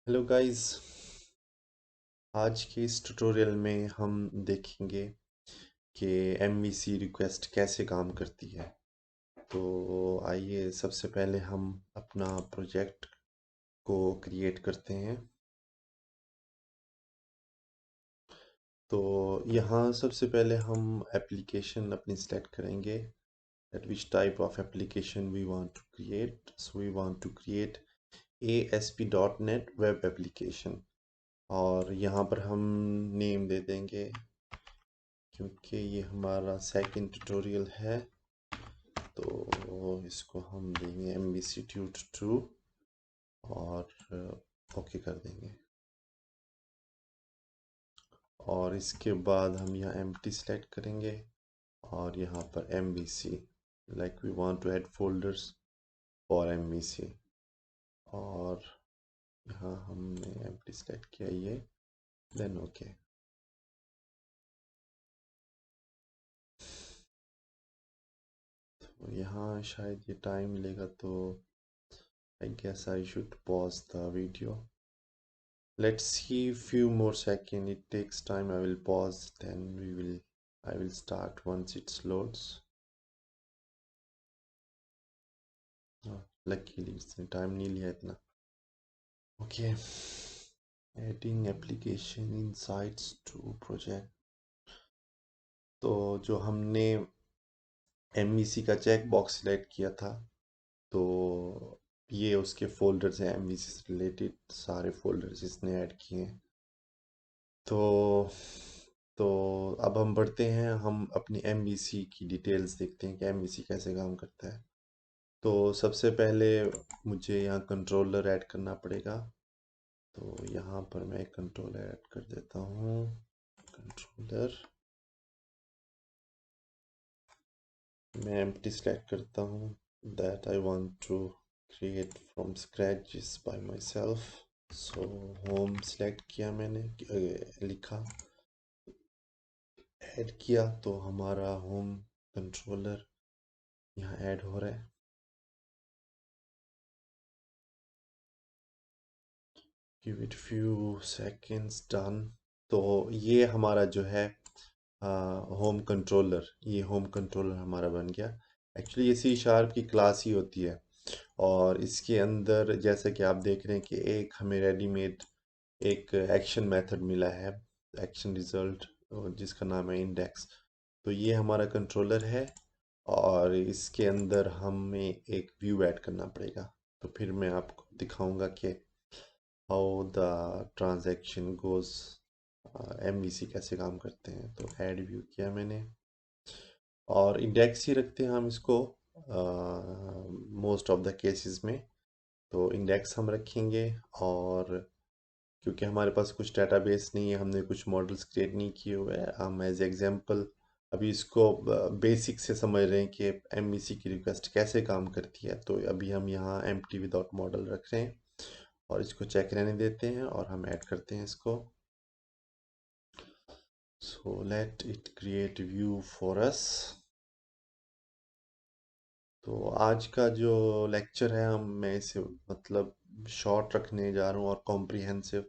Hello guys. आज के इस ट्यूटोरियल में हम देखेंगे कि एमवीसी रिक्वेस्ट कैसे काम करती है। तो आइए सबसे पहले हम अपना प्रोजेक्ट को क्रिएट करते हैं। तो यहाँ सबसे पहले हम एप्लीकेशन अपनी सेलेक्ट करेंगे that which type of application we want to create. So we want to create ASP.NET web application और यहाँ पर हम नेम दे देंगे क्योंकि ये हमारा सेकंड ट्यूटोरियल है। तो इसको हम देंगे MVC Tut 2 और ओके कर देंगे। और इसके बाद हम यहाँ empty सेलेक्ट करेंगे और यहाँ पर MVC like we want to add folders for MVC और यहाँ हमने empty सेलेक्ट किया ये then okay। तो यहाँ शायद ये टाइम लेगा तो I guess I should pause the video. Let's see few more seconds. It takes time. I will pause, then I will start once it loads. Luckily इसने time नहीं लिया इतना। Okay, adding application insights to project। तो जो हमने MVC का check box select किया था, तो ये उसके फोल्डर्स हैं। MVC से रिलेटेड सारे फोल्डर्स इसने ऐड किए हैं। तो तो अब हम बढ़ते हैं, हम अपनी MVC की डिटेल्स देखते हैं कि MVC कैसे काम करता है। तो सबसे पहले मुझे यहाँ कंट्रोलर ऐड करना पड़ेगा। तो यहाँ पर मैं एक कंट्रोलर ऐड कर देता हूँ। कंट्रोलर मैं एम्प्टी सेलेक्ट करता हूँ that I want to create from scratch is by myself। So home select किया मैंने, लिखा ऐड किया तो हमारा होम कंट्रोलर यहाँ ऐड हो रहा है। Give it few seconds done. तो ये हमारा जो है होम कंट्रोलर, ये होम कंट्रोलर हमारा बन गया। एक्चुअली ये सी शार्प की क्लास ही होती है और इसके अंदर जैसे कि आप देख रहे हैं कि एक हमें रेडीमेड एक एक्शन मेथड मिला है, एक्शन रिजल्ट, जिसका नाम है इंडेक्स। तो ये हमारा कंट्रोलर है और इसके अंदर हमें एक व्यू ऐड करना पड़ेगा। तो फिर मैं आपको दिखाऊंगा कि how the transaction goes, MVC कैसे काम करते हैं। तो ऐड व्यू किया मैंने और इंडेक्स ही रखते हैं हम इसको मोस्ट ऑफ द केसेस में। तो इंडेक्स हम रखेंगे और क्योंकि हमारे पास कुछ डेटाबेस नहीं है, हमने कुछ मॉडल्स क्रिएट नहीं किए हुए हैं, हम एज एग्जांपल अभी इसको बेसिक से समझ रहे हैं कि MVC की रिक्वेस्ट कैसे काम करती है। तो अभी हम यहाँ एम्प्टी विदाउट मॉडल रख रहे हैं और इसको चेक रहने देते हैं और हम ऐड करते हैं इसको। So let it create view for us। तो आज का जो लेक्चर है हम मैं इसे मतलब शॉर्ट रखने जा रहा हूँ और कॉम्प्रिहेंसिव,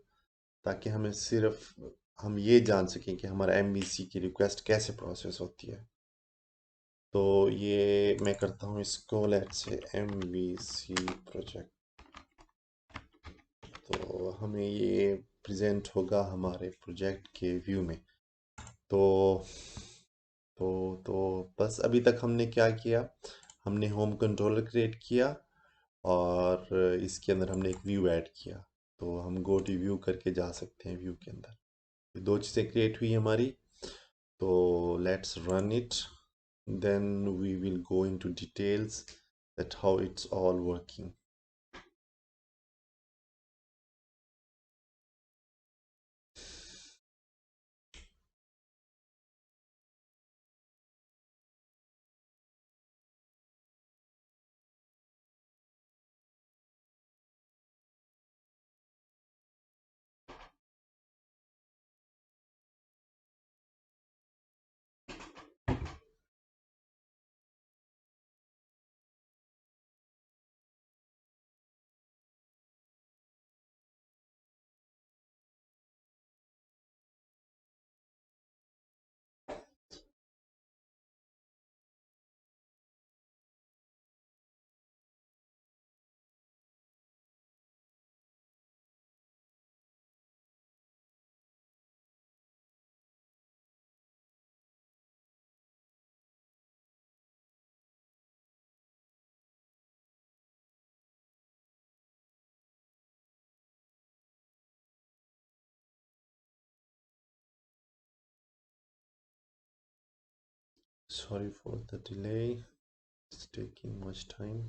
ताकि हमें सिर्फ हम ये जान सकें कि हमारा MVC की रिक्वेस्ट कैसे प्रोसेस होती है। तो ये मैं करता हूँ इसको लेट्स से MVC प्रोजेक्ट। तो हमें ये प्रेजेंट होगा हमारे प्रोजेक्ट के व्यू में। तो तो बस अभी तक हमने क्या किया, हमने होम कंट्रोलर क्रिएट किया और इसके अंदर हमने एक व्यू ऐड किया। तो हम गो टू व्यू करके जा सकते हैं व्यू के अंदर। ये दो चीज़ें क्रिएट हुई हमारी। तो let's run it, then we will go into details that how it's all working. Sorry for the delay. It's taking much time.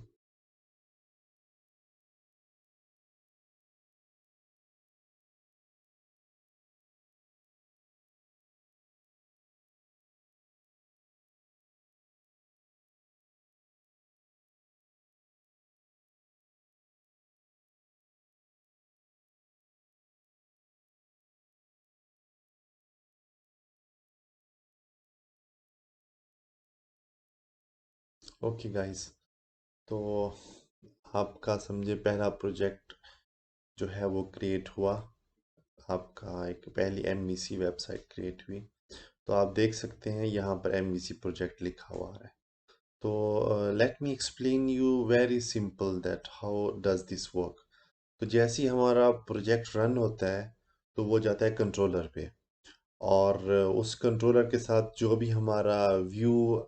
Okay guys, तो आपका समझे पहला प्रोजेक्ट जो है वो क्रिएट हुआ। आपका एक पहली एमवीसी वेबसाइट क्रिएट हुई। तो आप देख सकते हैं यहाँ पर एमवीसी प्रोजेक्ट लिखा हुआ है। तो let me explain you very simple that how does this work. तो जैसे ही हमारा प्रोजेक्ट रन होता है तो वो जाता है कंट्रोलर पे, और उस कंट्रोलर के साथ जो भी हमारा व्यू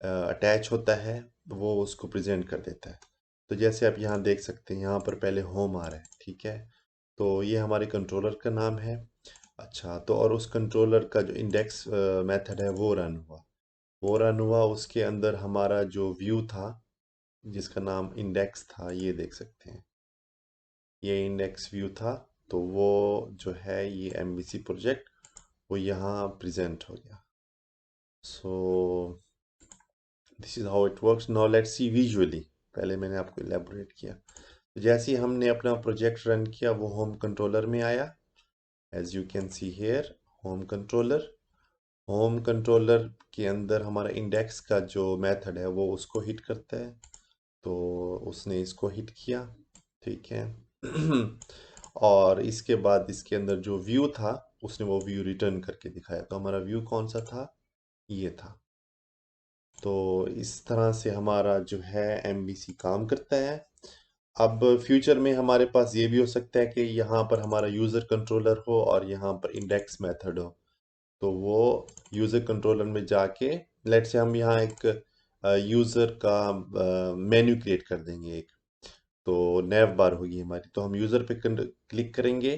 अटैच होता है वो उसको प्रेजेंट कर देता है। तो जैसे आप यहाँ देख सकते हैं, यहाँ पर पहले होम आ रहा है, ठीक है। तो ये हमारे कंट्रोलर का नाम है। अच्छा, तो और उस कंट्रोलर का जो इंडेक्स मेथड है वो रन हुआ। उसके अंदर हमारा जो व्यू था जिसका नाम इंडेक्स था, ये देख सकते हैं, ये इंडेक्स व्यू था। तो वो जो है ये एमवीसी प्रोजेक्ट वो यहाँ प्रेजेंट हो गया। So this is how it works. Now let's see visually. पहले मैंने आपको इलेबोरेट किया। तो जैसे ही हमने अपना प्रोजेक्ट रन किया वो होम कंट्रोलर में आया। As you can see here, home controller के अंदर हमारा इंडेक्स का जो मेथड है वो उसको हिट करता है। तो उसने इसको हिट किया, ठीक है। और इसके बाद इसके अंदर जो व्यू था उसने वो व्यू रिटर्न करके दिखाया। तो हमारा व्यू कौन सा था, ये था। तो इस तरह से हमारा जो है एमवीसी काम करता है। अब फ्यूचर में हमारे पास ये भी हो सकता है कि यहाँ पर हमारा यूज़र कंट्रोलर हो और यहाँ पर इंडेक्स मेथड हो। तो वो यूज़र कंट्रोलर में जाके, लेट से हम यहाँ एक यूज़र का मेन्यू क्रिएट कर देंगे एक। तो नैव बार होगी हमारी, तो हम यूज़र पे क्लिक करेंगे।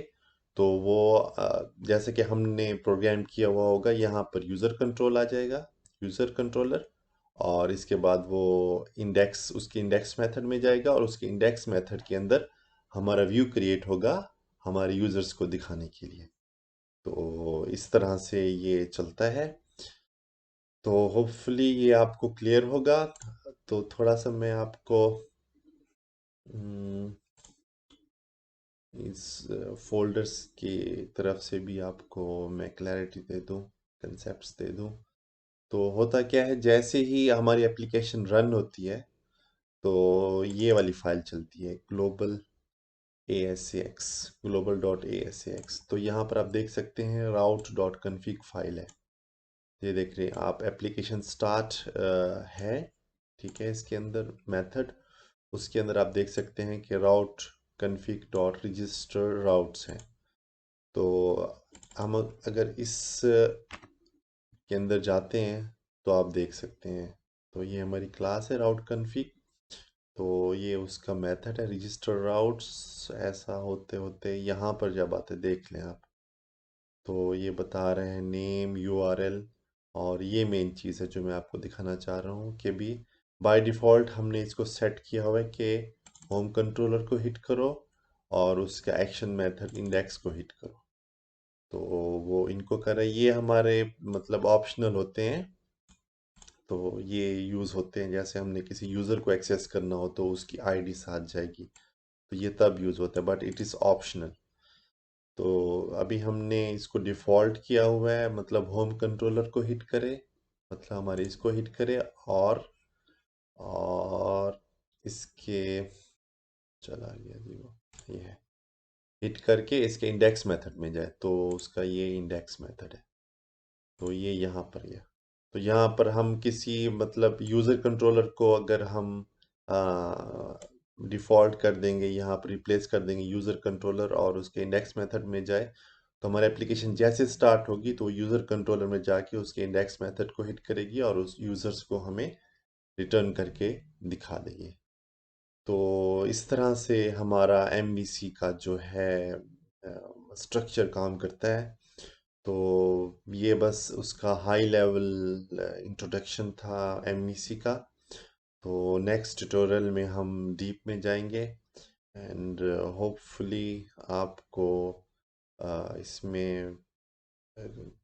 तो वो जैसे कि हमने प्रोग्राम किया हुआ होगा, यहाँ पर यूज़र कंट्रोल आ जाएगा, यूज़र कंट्रोलर। और इसके बाद वो इंडेक्स, उसके इंडेक्स मेथड में जाएगा और उसके इंडेक्स मेथड के अंदर हमारा व्यू क्रिएट होगा हमारे यूज़र्स को दिखाने के लिए। तो इस तरह से ये चलता है। तो होपफुली ये आपको क्लियर होगा। तो थोड़ा सा मैं आपको हम्म, इस फोल्डर्स की तरफ से भी आपको मैं क्लैरिटी दे दूं, कंसेप्ट्स दे दूं। तो होता क्या है, जैसे ही हमारी एप्लीकेशन रन होती है तो ये वाली फाइल चलती है, global A S x, global dot A S x. तो यहाँ पर आप देख सकते हैं राउट डॉट कन्फिग फाइल है। ये देख रहे हैं आप, एप्लीकेशन स्टार्ट है, ठीक है। इसके अंदर मेथड, उसके अंदर आप देख सकते हैं कि राउट कन्फिग डॉट रजिस्टर राउट्स हैं। तो हम अगर इस के अंदर जाते हैं तो आप देख सकते हैं, तो ये हमारी क्लास है राउट कन्फिग। तो ये उसका मेथड है रजिस्टर राउट्स। ऐसा होते होते यहाँ पर जब आते देख लें आप, तो ये बता रहे हैं नेम यूआरएल। और ये मेन चीज़ है जो मैं आपको दिखाना चाह रहा हूँ कि भी बाय डिफ़ॉल्ट हमने इसको सेट किया हुआ है कि होम कंट्रोलर को हिट करो और उसका एक्शन मेथड इंडेक्स को हिट करो। तो वो इनको करें, ये हमारे मतलब ऑप्शनल होते हैं। तो ये यूज़ होते हैं जैसे हमने किसी यूज़र को एक्सेस करना हो तो उसकी आईडी साथ जाएगी, तो ये तब यूज़ होता है, बट इट इज़ ऑप्शनल। तो अभी हमने इसको डिफ़ॉल्ट किया हुआ है, मतलब होम कंट्रोलर को हिट करे, मतलब हमारे इसको हिट करे। और इसके, चला गया जी वो, ये है, हिट करके इसके इंडेक्स मेथड में जाए, तो उसका ये इंडेक्स मेथड है। तो ये यहाँ पर गया। तो यहाँ पर हम किसी मतलब यूज़र कंट्रोलर को अगर हम डिफ़ॉल्ट कर देंगे, यहाँ पर रिप्लेस कर देंगे यूज़र कंट्रोलर और उसके इंडेक्स मेथड में जाए, तो हमारी एप्लीकेशन जैसे स्टार्ट होगी तो यूज़र कंट्रोलर में जाके उसके इंडेक्स मेथड को हिट करेगी और उस यूज़र्स को हमें रिटर्न करके दिखा देगी। तो इस तरह से हमारा एमवीसी का जो है स्ट्रक्चर काम करता है। तो ये बस उसका हाई लेवल इंट्रोडक्शन था एमवीसी का। तो नेक्स्ट ट्यूटोरियल में हम डीप में जाएंगे एंड होपफुली आपको इसमें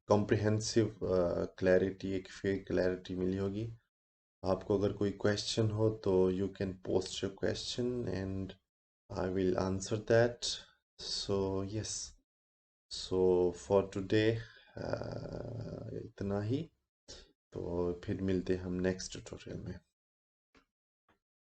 कॉम्प्रिहेंसिव क्लैरिटी, एक फेयर क्लैरिटी मिली होगी। आपको अगर कोई क्वेश्चन हो तो you can post your question and I will answer that. So yes, so for today इतना ही। तो फिर मिलते हैं हम नेक्स्ट ट्यूटोरियल में।